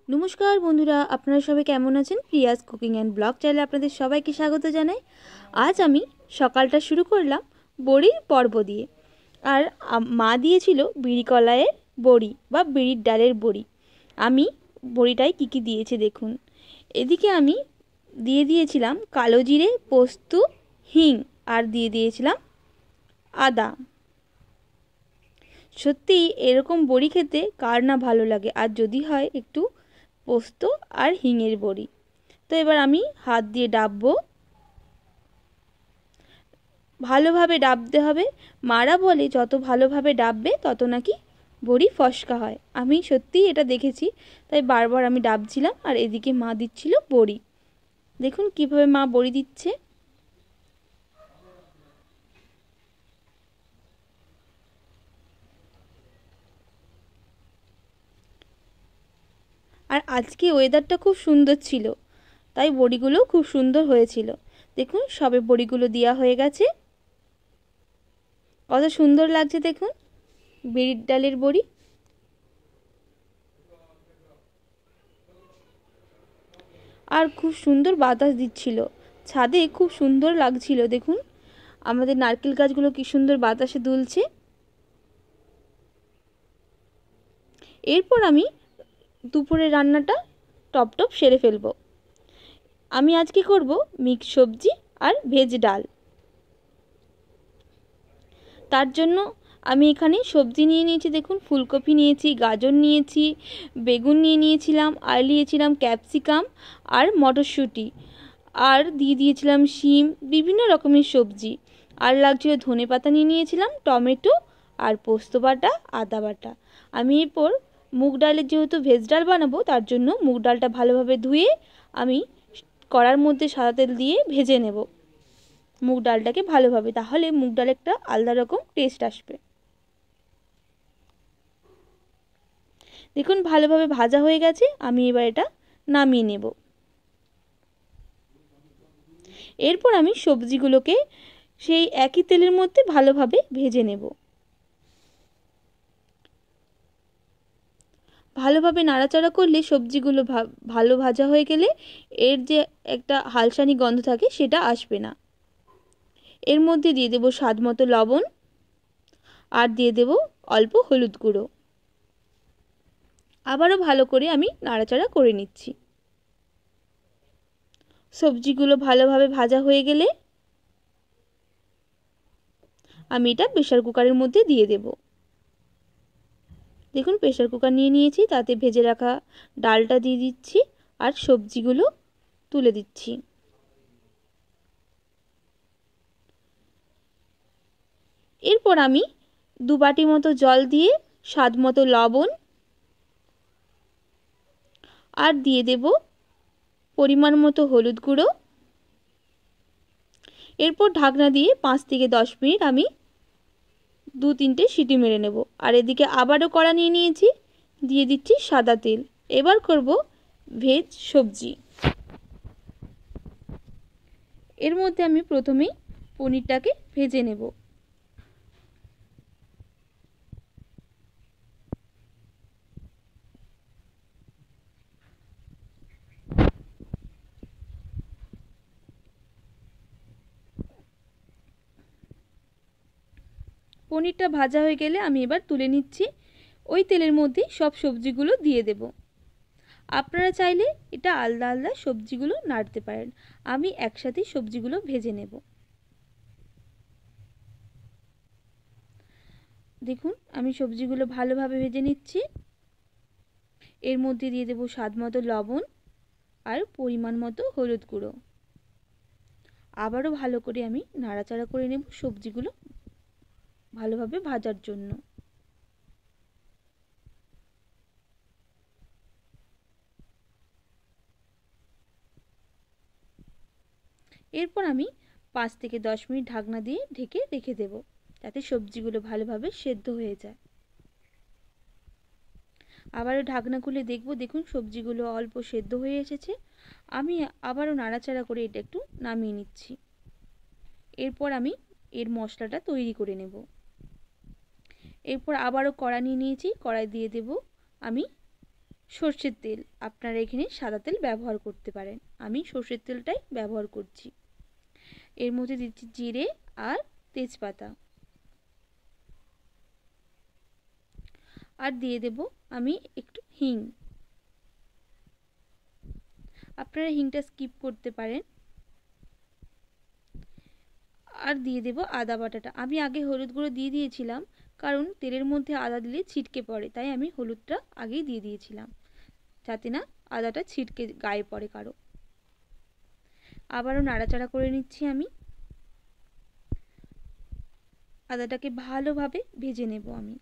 নমস্কার বন্ধুরা, আপনারা সবাই কেমন আছেন? প্রিয়াস কুকিং অ্যান্ড ব্লগ চ্যানেলে আপনাদের সবাইকে স্বাগত জানাই। আজ আমি সকালটা শুরু করলাম বড়ির পর্ব দিয়ে। আর মা দিয়েছিল বিড়ি কলাইয়ের বড়ি বা বিড়ির ডালের বড়ি। আমি বড়িটায় কী কী দিয়েছে দেখুন। এদিকে আমি দিয়েছিলাম কালো জিরে, পোস্ত, হিং আর দিয়েছিলাম আদা। সত্যি এরকম বড়ি খেতে কার না ভালো লাগে, আর যদি হয় একটু পোস্ত আর হিঙের বড়ি। তো এবার আমি হাত দিয়ে ডাববো, ভালোভাবে ডাবতে হবে। মারা বলে যত ভালোভাবে ডাববে তত নাকি বড়ি ফসকা হয়। আমি সত্যিই এটা দেখেছি, তাই বারবার আমি ডাবছিলাম। আর এদিকে মা দিচ্ছিল বড়ি। দেখুন কিভাবে মা বড়ি দিচ্ছে। আর আজকে ওয়েদারটা খুব সুন্দর ছিল, তাই বড়িগুলোও খুব সুন্দর হয়েছিল। দেখুন সবে বড়িগুলো দেওয়া হয়ে গেছে, কত সুন্দর লাগছে দেখুন বিড়ির ডালের বড়ি। আর খুব সুন্দর বাতাস দিচ্ছিল, ছাদে খুব সুন্দর লাগছিল। দেখুন আমাদের নারকেল গাছগুলো কি সুন্দর বাতাসে দুলছে। এরপর আমি দুপুরের রান্নাটা টপ সেরে ফেলবো। আমি আজকে করব মিক্স সবজি আর ভেজ ডাল। তার জন্য আমি এখানে সবজি নিয়ে নিয়েছি। দেখুন ফুলকপি নিয়েছি, গাজর নিয়েছি, বেগুন নিয়েছিলাম, আর নিয়েছিলাম ক্যাপসিকাম আর মটরশুঁটি, আর দিয়েছিলাম শিম, বিভিন্ন রকমের সবজি। আর লাগছিল ধনেপাতা নিয়েছিলাম, টমেটো আর পোস্ত বাটা, আদা বাটা। আমি এরপর মুগ ডালের যেহেতু ভেজ ডাল বানাবো, তার জন্য মুগ ডালটা ভালোভাবে ধুয়ে আমি কড়ার মধ্যে সাদা তেল দিয়ে ভেজে নেব মুগ ডালটাকে ভালোভাবে, তাহলে মুগ ডালে একটা আলাদা রকম টেস্ট আসবে। দেখুন ভালোভাবে ভাজা হয়ে গেছে, আমি এবার এটা নামিয়ে নেব। এরপর আমি সবজিগুলোকে সেই একই তেলের মধ্যে ভালোভাবে ভেজে নেব। ভালোভাবে নাড়াচাড়া করলে সবজিগুলো ভালো ভাজা হয়ে গেলে এর যে একটা হালসানি গন্ধ থাকে সেটা আসবে না। এর মধ্যে দিয়ে দেব স্বাদ মতো লবণ, আর দিয়ে দেব অল্প হলুদ গুঁড়ো। আবারও ভালো করে আমি নাড়াচাড়া করে নিচ্ছি। সবজিগুলো ভালোভাবে ভাজা হয়ে গেলে আমি এটা প্রেসার কুকারের মধ্যে দিয়ে দেব। দেখুন প্রেসার কুকার নিয়ে নিয়েছি, তাতে ভেজে রাখা ডালটা দিয়ে দিচ্ছি আর সবজিগুলো তুলে দিচ্ছি। এরপর আমি 2 বাটি মতো জল দিয়ে স্বাদ মতো লবণ, আর দিয়ে দেব পরিমাণ মতো হলুদ গুঁড়ো। এরপর ঢাকনা দিয়ে 5 থেকে 10 মিনিট আমি 2-3টে সিটি মেরে নেব। আর এদিকে আবারও কড়া নিয়ে নিয়েছি, দিয়ে দিচ্ছি সাদা তেল। এবার করব ভেজ সবজি। এর মধ্যে আমি প্রথমেই পনিরটাকে ভেজে নেব। পনিরটা ভাজা হয়ে গেলে আমি এবার তুলে নিচ্ছি। ওই তেলের মধ্যে সব সবজিগুলো দিয়ে দেব। আপনারা চাইলে এটা আলাদা আলাদা সবজিগুলো নাড়তে পারেন, আমি একসাথে সবজিগুলো ভেজে নেব। দেখুন আমি সবজিগুলো ভালোভাবে ভেজে নিচ্ছি। এর মধ্যে দিয়ে দেব স্বাদ মতো লবণ আর পরিমাণ মতো হলুদ গুঁড়ো। আবারও ভালো করে আমি নাড়াচাড়া করে নেব সবজিগুলো ভালোভাবে ভাজার জন্য। এরপর আমি 5 থেকে 10 মিনিট ঢাকনা দিয়ে ঢেকে রেখে দেব, যাতে সবজিগুলো ভালোভাবে সেদ্ধ হয়ে যায়। আবারও ঢাকনা খুলে দেখব, দেখুন সবজিগুলো অল্প সেদ্ধ হয়ে এসেছে। আমি আবারও নাড়াচাড়া করে এটা একটু নামিয়ে নিচ্ছি। এরপর আমি এর মশলাটা তৈরি করে নেব। এরপর আবারও কড়া নিয়ে নিয়েছি, কড়াই দিয়ে দেব আমি সর্ষের তেল, আপনারা এখানে সাদা তেল ব্যবহার করতে পারেন, আমি সর্ষের তেলটাই ব্যবহার করছি। এর মধ্যে দিচ্ছি জিরে আর তেজপাতা, আর দিয়ে দেব আমি একটু হিং। আপনারা হিংটা স্কিপ করতে পারেন। আর দিয়ে দেব আদা বাটাটা। আমি আগে হলুদ গুঁড়ো দিয়ে দিয়েছিলাম, কারণ তেলের মধ্যে আদা দিলে ছিটকে পড়ে, তাই আমি হলুদটা আগেই দিয়ে দিয়েছিলাম, যাতে না আদাটা ছিটকে গায়ে পড়ে কারো। আবারও নাড়াচাড়া করে নিচ্ছি আমি। আদাটাকে ভালোভাবে ভেজে নেব আমি।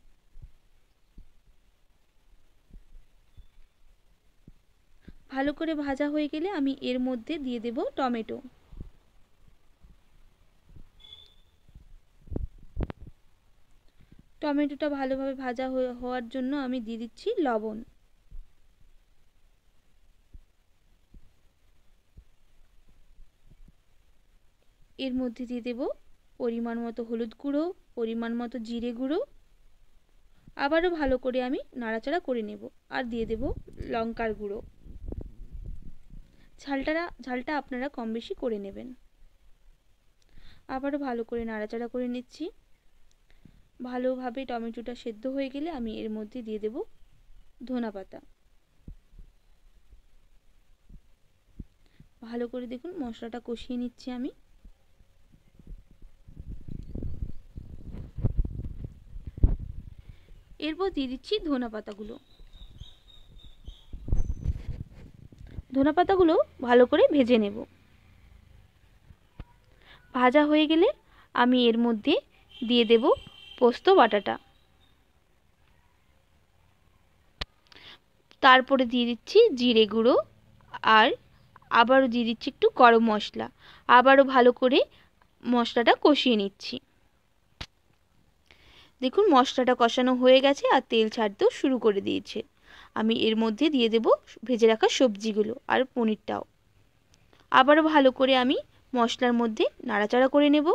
ভালো করে ভাজা হয়ে গেলে আমি এর মধ্যে দিয়ে দেব টমেটো। টমেটোটা ভালোভাবে ভাজা হওয়ার জন্য আমি দিয়ে দিচ্ছি লবণ। এর মধ্যে দিয়ে দেব পরিমাণ মতো হলুদ গুঁড়ো, পরিমাণ মতো জিরে গুঁড়ো। আবারও ভালো করে আমি নাড়াচাড়া করে নেব। আর দিয়ে দেব লঙ্কার গুঁড়ো। ঝালটা আপনারা কম বেশি করে নেবেন। আবারও ভালো করে নাড়াচাড়া করে নিচ্ছি। ভালোভাবে টমেটোটা সেদ্ধ হয়ে গেলে আমি এর মধ্যে দিয়ে দেব ধনেপাতা। ভালো করে দেখুন মশলাটা কষিয়ে নিচ্ছি আমি। এরপর দিয়ে দিচ্ছি ধনেপাতাগুলো। ধনেপাতাগুলো ভালো করে ভেজে নেব। ভাজা হয়ে গেলে আমি এর মধ্যে দিয়ে দেব পোস্ত বাটাটা। তারপরে দিয়ে দিচ্ছি জিরে গুঁড়ো, আর আবারও দিয়ে দিচ্ছি একটু গরম মশলা। আবারও ভালো করে মশলাটা কষিয়ে নিচ্ছি। দেখুন মশলাটা কষানো হয়ে গেছে আর তেল ছাড়তেও শুরু করে দিয়েছে। আমি এর মধ্যে দিয়ে দেব ভেজে রাখা সবজিগুলো আর পনিরটাও। আবারও ভালো করে আমি মশলার মধ্যে নাড়াচাড়া করে নেব।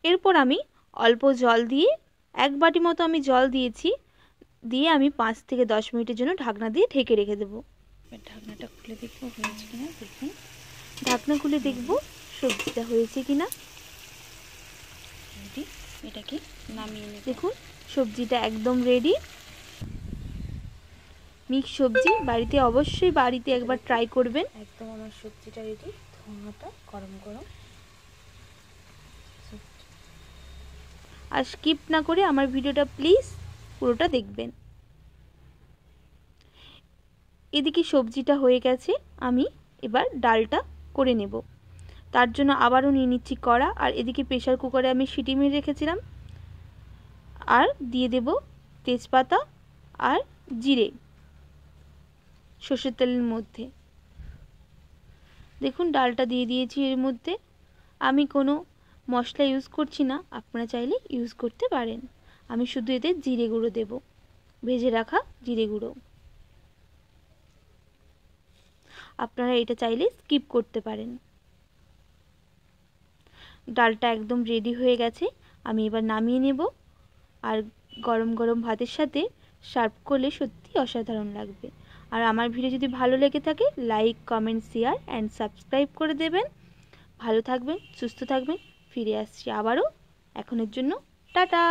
এরপর আমি অল্প জল দিয়ে, 1 বাটি মতো আমি জল দিয়েছি, দিয়ে আমি 5 থেকে 10 মিনিটের জন্য ঢাকনা দিয়ে ঢেকে রেখে দেব। ঢাকনাটা খুলে দেখব হয়েছে কিনা। দেখুন ঢাকনা খুলে দেখব সবজিটা হয়েছে কিনা। এটাকে নামিয়ে নেব। দেখুন সবজিটা একদম রেডি। মিক্স সবজি বাড়িতে একবার ট্রাই করবেন। একদম আমার সবজিটা রেডি। ধোঁয়াটা গরম গরম। আর স্কিপ না করে আমার ভিডিওটা প্লিজ পুরোটা দেখবেন। এদিকে সবজিটা হয়ে গেছে, আমি এবার ডালটা করে নেব। তার জন্য আবারও নিয়ে নিচ্ছি কড়া, আর এদিকে প্রেসার কুকারে আমি সিটি মেরে রেখেছিলাম। আর দিয়ে দেব তেজপাতা আর জিরে সর্ষের তেলের মধ্যে। দেখুন ডালটা দিয়ে দিয়েছি এর মধ্যে। আমি কোনো মশলা ইউজ করছি না, আপনারা চাইলে ইউজ করতে পারেন। আমি শুধু এতে জিরে গুঁড়ো দেব, ভেজে রাখা জিরে গুঁড়ো। আপনারা এটা চাইলে স্কিপ করতে পারেন। ডালটা একদম রেডি হয়ে গেছে, আমি এবার নামিয়ে নেব। আর গরম গরম ভাতের সাথে সার্ভ করলে সত্যি অসাধারণ লাগবে। আর আমার ভিডিও যদি ভালো লেগে থাকে like, comment, share and subscribe করে দেবেন। ভালো থাকবেন, সুস্থ থাকবেন। ফিরে আসছি আবারও। এখনের জন্য টাটা।